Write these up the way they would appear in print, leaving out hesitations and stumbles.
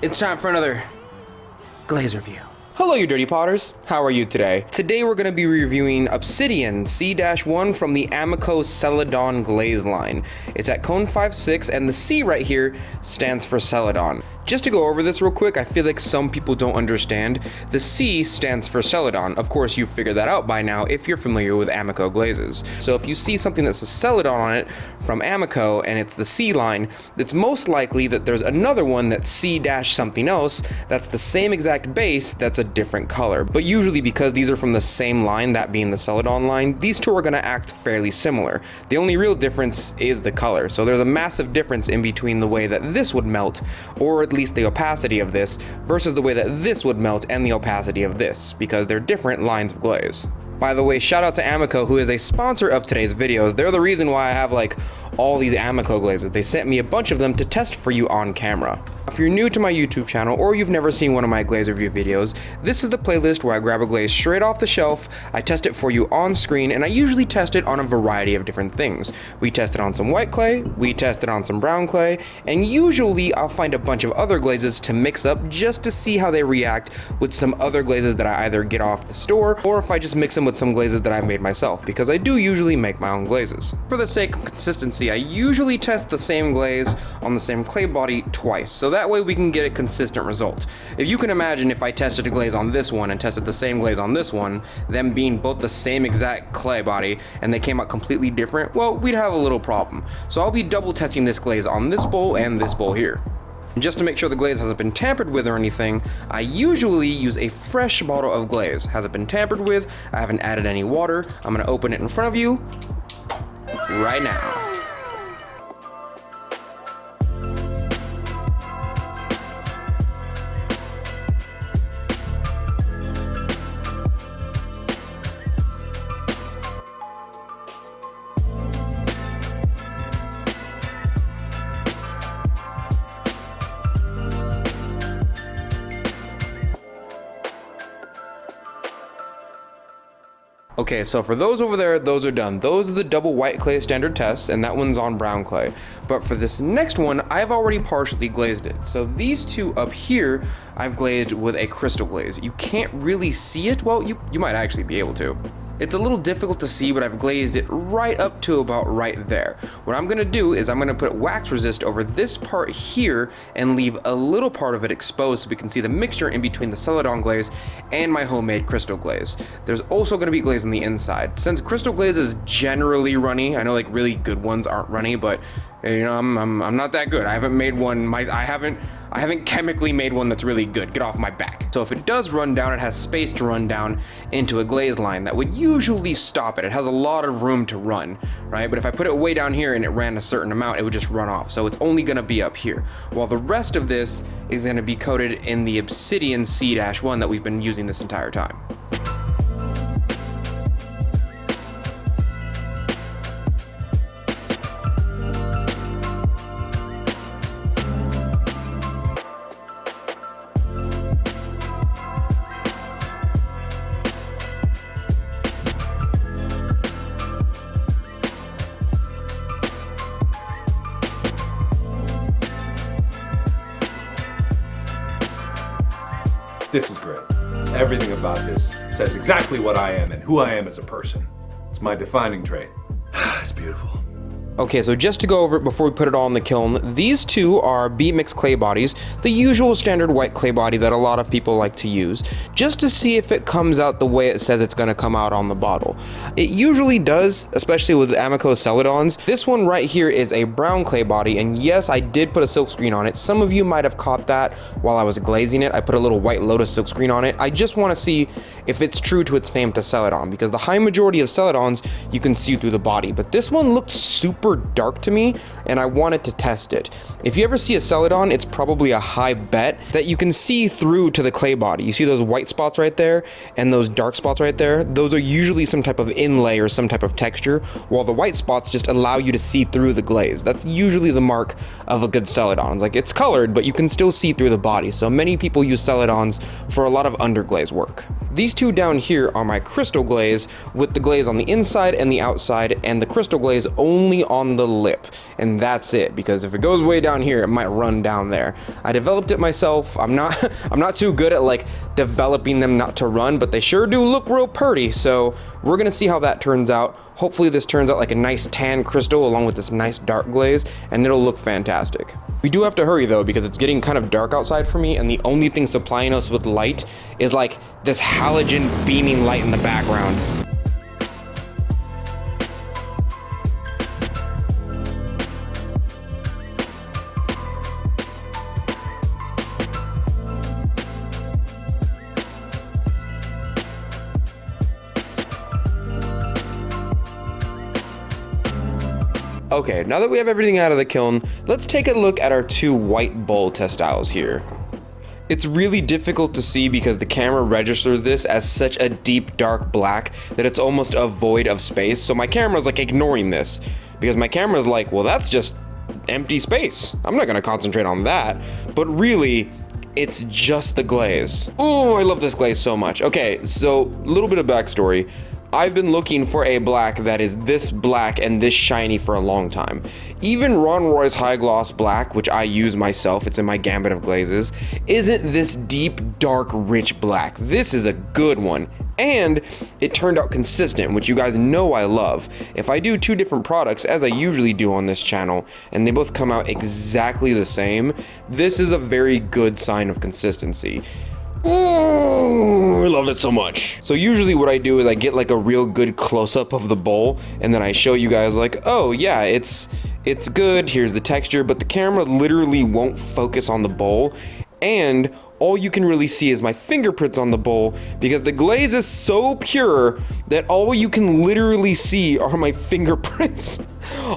It's time for another Glaze review. Hello you dirty potters, how are you today? Today we're going to be reviewing Obsidian C-1 from the AMACO Celadon Glaze line. It's at cone 5.6 and the C right here stands for Celadon. Just to go over this real quick, I feel like some people don't understand. The C stands for Celadon. Of course, you've figured that out by now if you're familiar with AMACO glazes. So if you see something that says Celadon on it from AMACO and it's the C line, it's most likely that there's another one that's C-something else that's the same exact base that's a different color. But usually because these are from the same line, that being the Celadon line, these two are going to act fairly similar. The only real difference is the color. So there's a massive difference in between the way that this would melt, or at least the opacity of this, versus the way that this would melt and the opacity of this, because they're different lines of glaze. By the way, shout out to AMACO, who is a sponsor of today's videos. They're the reason why I have like all these AMACO glazes. They sent me a bunch of them to test for you on camera. If you're new to my YouTube channel or you've never seen one of my glaze review videos, this is the playlist where I grab a glaze straight off the shelf, I test it for you on screen, and I usually test it on a variety of different things. We test it on some white clay, we test it on some brown clay, and usually I'll find a bunch of other glazes to mix up just to see how they react with some other glazes that I either get off the store, or if I just mix them with some glazes that I've made myself, because I do usually make my own glazes. For the sake of consistency, I usually test the same glaze on the same clay body twice, so that way we can get a consistent result. If you can imagine if I tested a glaze on this one and tested the same glaze on this one, them being both the same exact clay body, and they came out completely different, well, we'd have a little problem. So I'll be double testing this glaze on this bowl and this bowl here. Just to make sure the glaze hasn't been tampered with or anything, I usually use a fresh bottle of glaze. Hasn't been tampered with, I haven't added any water. I'm gonna open it in front of you right now. Okay, so for those over there, those are done. Those are the double white clay standard tests, and that one's on brown clay. But for this next one, I've already partially glazed it. So these two up here, I've glazed with a crystal glaze. You can't really see it. Well, you might actually be able to. It's a little difficult to see, but I've glazed it right up to about right there. What I'm gonna do is I'm gonna put wax resist over this part here and leave a little part of it exposed so we can see the mixture in between the Celadon glaze and my homemade crystal glaze. There's also gonna be glaze on the inside. Since crystal glaze is generally runny, I know like really good ones aren't runny, but you know, I'm not that good. I haven't made one, I haven't chemically made one that's really good. Get off my back. So if it does run down, it has space to run down into a glaze line that would usually stop it. It has a lot of room to run, right? But if I put it way down here and it ran a certain amount, it would just run off. So it's only gonna be up here. While the rest of this is gonna be coated in the Obsidian C-1 that we've been using this entire time. This is great. Everything about this says exactly what I am and who I am as a person. It's my defining trait. It's beautiful. Okay, so just to go over it before we put it all in the kiln, these two are B-mix clay bodies, the usual standard white clay body that a lot of people like to use, just to see if it comes out the way it says it's going to come out on the bottle. It usually does, especially with AMACO Celadons. This one right here is a brown clay body, and yes, I did put a silk screen on it. Some of you might have caught that while I was glazing it. I put a little white lotus silk screen on it. I just want to see if it's true to its name to Celadon, because the high majority of Celadons you can see through the body, but this one looked super dark to me and I wanted to test it. If you ever see a Celadon, it's probably a high bet that you can see through to the clay body. You see those white spots right there and those dark spots right there? Those are usually some type of inlay or some type of texture, while the white spots just allow you to see through the glaze. That's usually the mark of a good Celadon. Like, it's colored, but you can still see through the body. So many people use Celadons for a lot of underglaze work. These two down here are my crystal glaze with the glaze on the inside and the outside, and the crystal glaze only on the lip, and that's it, because if it goes way down here, it might run down there. I developed it myself. I'm not too good at like developing them not to run, but they sure do look real pretty, so we're gonna see how that turns out. Hopefully this turns out like a nice tan crystal along with this nice dark glaze, and it'll look fantastic. We do have to hurry though, because it's getting kind of dark outside for me, and the only thing supplying us with light is like this halogen beaming light in the background. Okay, now that we have everything out of the kiln, let's take a look at our two white bowl textiles here. It's really difficult to see because the camera registers this as such a deep dark black that it's almost a void of space. So my camera's like ignoring this because my camera's like, well, that's just empty space. I'm not gonna concentrate on that. But really, it's just the glaze. Oh, I love this glaze so much. Okay, so a little bit of backstory. I've been looking for a black that is this black and this shiny for a long time. Even Ron Roy's High Gloss Black, which I use myself, it's in my gambit of glazes, isn't this deep, dark, rich black. This is a good one. And it turned out consistent, which you guys know I love. If I do two different products, as I usually do on this channel, and they both come out exactly the same, this is a very good sign of consistency. Ooh, I love it so much. So usually what I do is I get like a real good close-up of the bowl, and then I show you guys like, oh yeah, it's good, here's the texture, but the camera literally won't focus on the bowl, and all you can really see is my fingerprints on the bowl because the glaze is so pure that all you can literally see are my fingerprints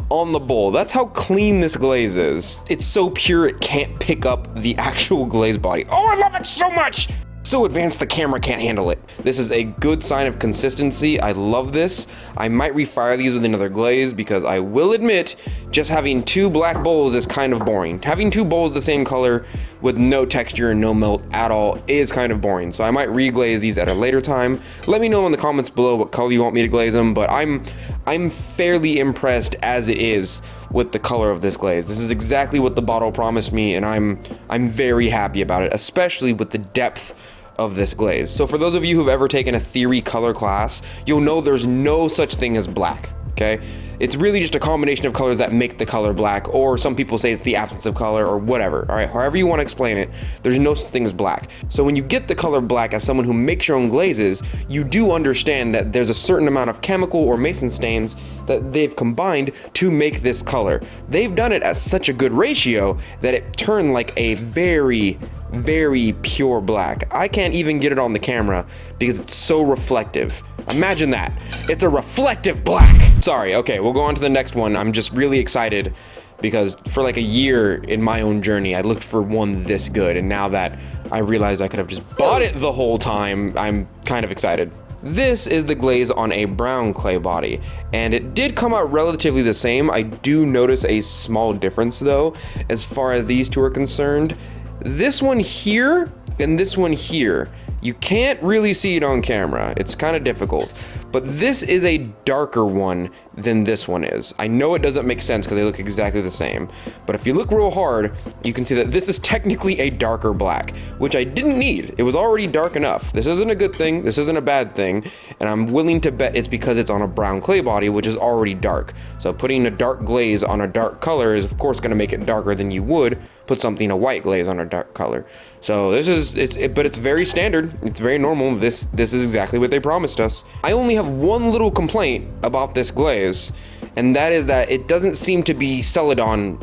on the bowl. That's how clean this glaze is. It's so pure it can't pick up the actual glaze body. Oh, I love it so much! So advanced the camera can't handle it. This is a good sign of consistency. I love this. I might refire these with another glaze because I will admit, just having two black bowls is kind of boring. Having two bowls the same color with no texture and no melt at all is kind of boring. So I might reglaze these at a later time. Let me know in the comments below what color you want me to glaze them, but I'm fairly impressed as it is with the color of this glaze. This is exactly what the bottle promised me, and I'm very happy about it, especially with the depth of this glaze. So for those of you who've ever taken a theory color class, you'll know there's no such thing as black, okay? It's really just a combination of colors that make the color black, or some people say it's the absence of color, or whatever, all right? However you want to explain it, there's no such thing as black. So when you get the color black as someone who makes your own glazes, you do understand that there's a certain amount of chemical or mason stains that they've combined to make this color. They've done it at such a good ratio that it turned like a very, very pure black. I can't even get it on the camera because it's so reflective. Imagine that. It's a reflective black. Sorry, okay, we'll go on to the next one. I'm just really excited because for like a year in my own journey, I looked for one this good, and now that I realized I could have just bought it the whole time, I'm kind of excited. This is the glaze on a brown clay body, and it did come out relatively the same. I do notice a small difference though, as far as these two are concerned. This one here and this one here, you can't really see it on camera. It's kind of difficult, but this is a darker one than this one is. I know it doesn't make sense because they look exactly the same, but if you look real hard, you can see that this is technically a darker black, which I didn't need. It was already dark enough. This isn't a good thing. This isn't a bad thing, and I'm willing to bet it's because it's on a brown clay body, which is already dark. So putting a dark glaze on a dark color is of course going to make it darker than you would put something a white glaze on a dark color. So this is but it's very standard. It's very normal. This is exactly what they promised us. I only have one little complaint about this glaze, and that is that it doesn't seem to be Celadon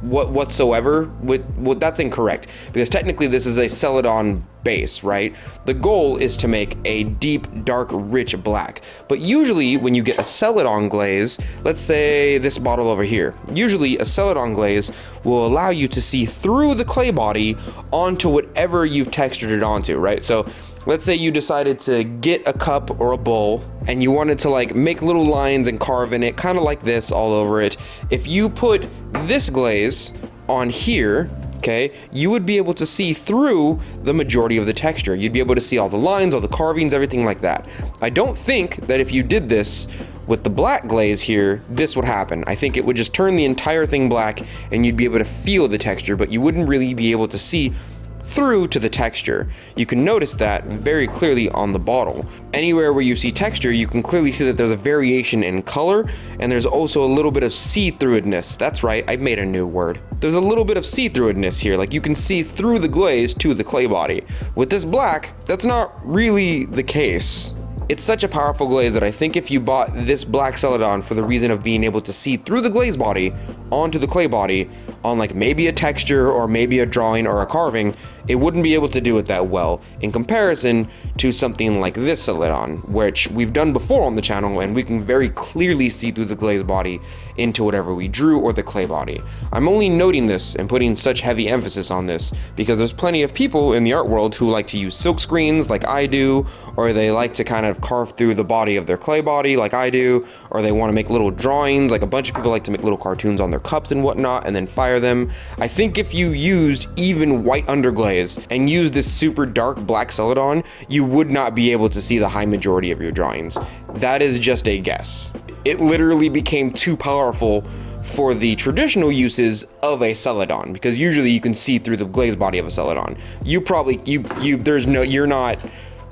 whatsoever. That's incorrect, because technically this is a Celadon base, right? The goal is to make a deep, dark, rich black. But usually when you get a Celadon glaze, let's say this bottle over here, usually a Celadon glaze will allow you to see through the clay body onto whatever you've textured it onto, right? So let's say you decided to get a cup or a bowl and you wanted to like make little lines and carve in it, kind of like this all over it. If you put this glaze on here, okay, you would be able to see through the majority of the texture. You'd be able to see all the lines, all the carvings, everything like that. I don't think that if you did this with the black glaze here, this would happen. I think it would just turn the entire thing black and you'd be able to feel the texture, but you wouldn't really be able to see through to the texture. You can notice that very clearly on the bottle. Anywhere where you see texture, you can clearly see that there's a variation in color, and there's also a little bit of see-throughness. That's right, I made a new word. There's a little bit of see-throughness here, like you can see through the glaze to the clay body. With this black, that's not really the case. It's such a powerful glaze that I think if you bought this black Celadon for the reason of being able to see through the glaze body onto the clay body on like maybe a texture or maybe a drawing or a carving, it wouldn't be able to do it that well in comparison to something like this Celadon, which we've done before on the channel, and we can very clearly see through the glaze body into whatever we drew or the clay body. I'm only noting this and putting such heavy emphasis on this because there's plenty of people in the art world who like to use silk screens like I do, or they like to kind of carve through the body of their clay body like I do, or they want to make little drawings, like a bunch of people like to make little cartoons on their cups and whatnot and then fire them. I think if you used even white underglaze and used this super dark black Celadon, you would not be able to see the high majority of your drawings. That is just a guess. It literally became too powerful for the traditional uses of a Celadon, because usually you can see through the glaze body of a Celadon.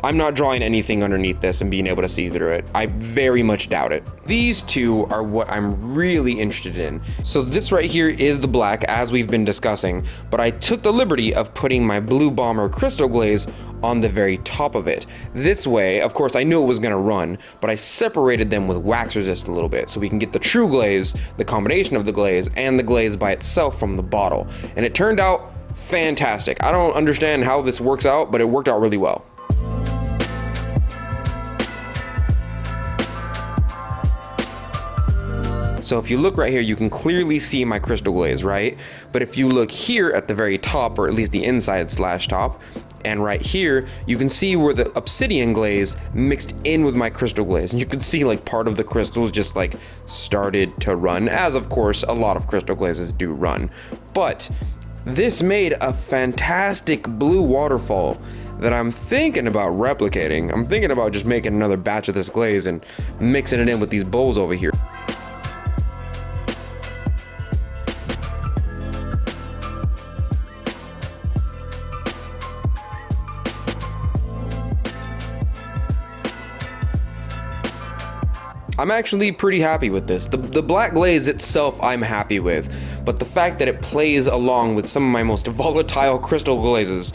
I'm not drawing anything underneath this and being able to see through it. I very much doubt it. These two are what I'm really interested in. So this right here is the black, as we've been discussing, but I took the liberty of putting my Blue Bomber crystal glaze on the very top of it. This way, of course, I knew it was gonna run, but I separated them with wax resist a little bit so we can get the true glaze, the combination of the glaze, and the glaze by itself from the bottle. And it turned out fantastic. I don't understand how this works out, but it worked out really well. So if you look right here, you can clearly see my crystal glaze, right? But if you look here at the very top, or at least the inside slash top, and right here, you can see where the obsidian glaze mixed in with my crystal glaze. And you can see like part of the crystals just like started to run, as of course a lot of crystal glazes do run. But this made a fantastic blue waterfall that I'm thinking about replicating. I'm thinking about just making another batch of this glaze and mixing it in with these bowls over here. I'm actually pretty happy with this. The black glaze itself I'm happy with, but the fact that it plays along with some of my most volatile crystal glazes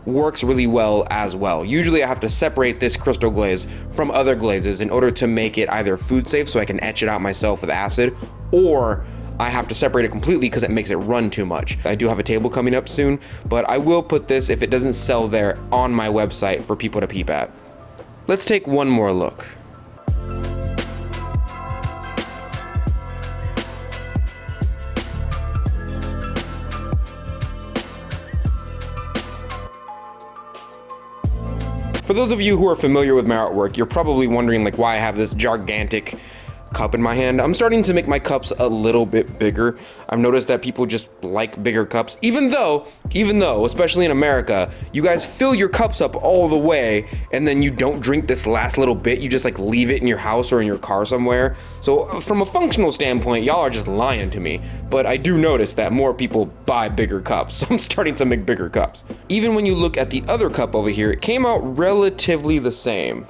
works really well as well. Usually I have to separate this crystal glaze from other glazes in order to make it either food safe so I can etch it out myself with acid, or I have to separate it completely because it makes it run too much. I do have a table coming up soon, but I will put this, if it doesn't sell there, on my website for people to peep at. Let's take one more look. For those of you who are familiar with my artwork, you're probably wondering like why I have this gigantic cup in my hand. I'm starting to make my cups a little bit bigger. I've noticed that people just like bigger cups, even though, especially in America, you guys fill your cups up all the way and then you don't drink this last little bit. You just like leave it in your house or in your car somewhere. So from a functional standpoint, y'all are just lying to me. But I do notice that more people buy bigger cups. So I'm starting to make bigger cups. Even when you look at the other cup over here, it came out relatively the same.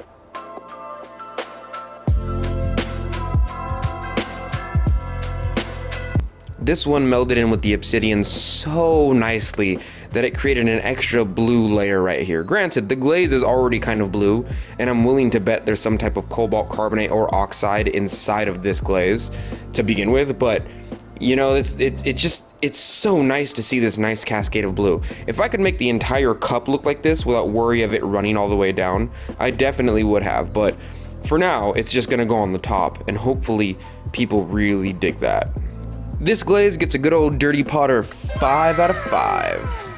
This one melded in with the obsidian so nicely that it created an extra blue layer right here. Granted, the glaze is already kind of blue, and I'm willing to bet there's some type of cobalt carbonate or oxide inside of this glaze to begin with, but you know, it's so nice to see this nice cascade of blue. If I could make the entire cup look like this without worry of it running all the way down, I definitely would have, but for now, it's just gonna go on the top, and hopefully people really dig that. This glaze gets a good old Dirty Potter 5 out of 5.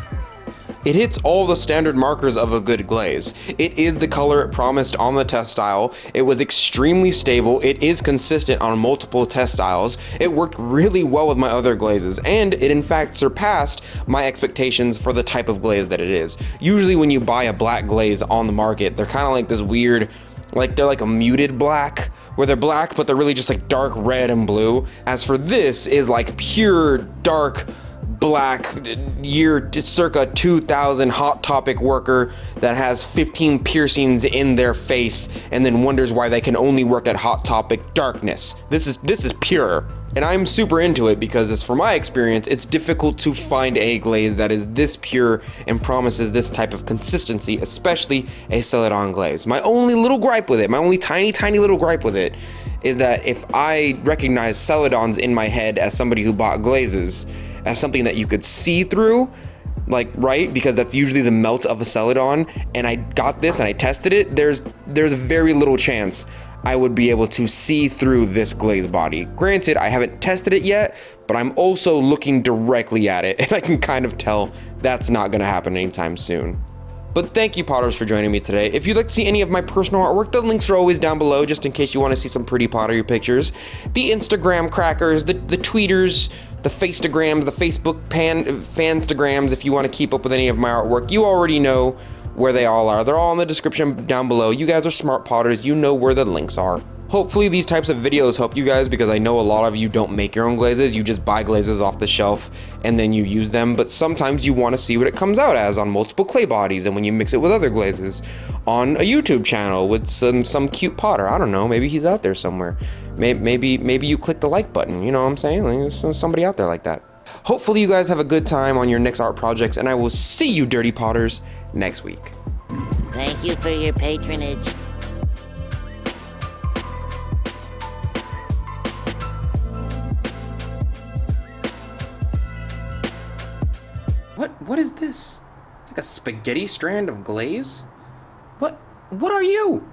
It hits all the standard markers of a good glaze. It is the color it promised on the test style. It was extremely stable. It is consistent on multiple test styles. It worked really well with my other glazes, and it in fact surpassed my expectations for the type of glaze that it is. Usually when you buy a black glaze on the market, they're kind of like this weird, like they're like a muted black, where they're black but they're really just like dark red and blue. As for this is like pure dark black, year circa 2000 Hot Topic worker that has 15 piercings in their face and then wonders why they can only work at Hot Topic darkness. This is pure. And I'm super into it because, as for my experience, it's difficult to find a glaze that is this pure and promises this type of consistency, especially a Celadon glaze. My only little gripe with it, my only tiny little gripe with it, is that if I recognize Celadons in my head as somebody who bought glazes, as something that you could see through, like, right, because that's usually the melt of a Celadon, and I got this and I tested it, there's very little chance I would be able to see through this glaze body. Granted, I haven't tested it yet, but I'm also looking directly at it, and I can kind of tell that's not gonna happen anytime soon. But thank you, Potters, for joining me today. If you'd like to see any of my personal artwork, the links are always down below, just in case you want to see some pretty pottery pictures. The Instagram crackers, the tweeters, the Facestagrams, the Facebook fanstagrams, if you want to keep up with any of my artwork, you already know where they all are. They're all in the description down below. You guys are smart Potters, you know where the links are. Hopefully these types of videos help you guys, because I know a lot of you don't make your own glazes. You just buy glazes off the shelf and then you use them, but sometimes you want to see what it comes out as on multiple clay bodies, and when you mix it with other glazes on a YouTube channel with some cute potter. I don't know, maybe he's out there somewhere. Maybe you click the like button, you know what I'm saying? Like, there's somebody out there like that. Hopefully you guys have a good time on your next art projects, and I will see you Dirty Potters next week. Thank you for your patronage. What is this? It's like a spaghetti strand of glaze? What are you?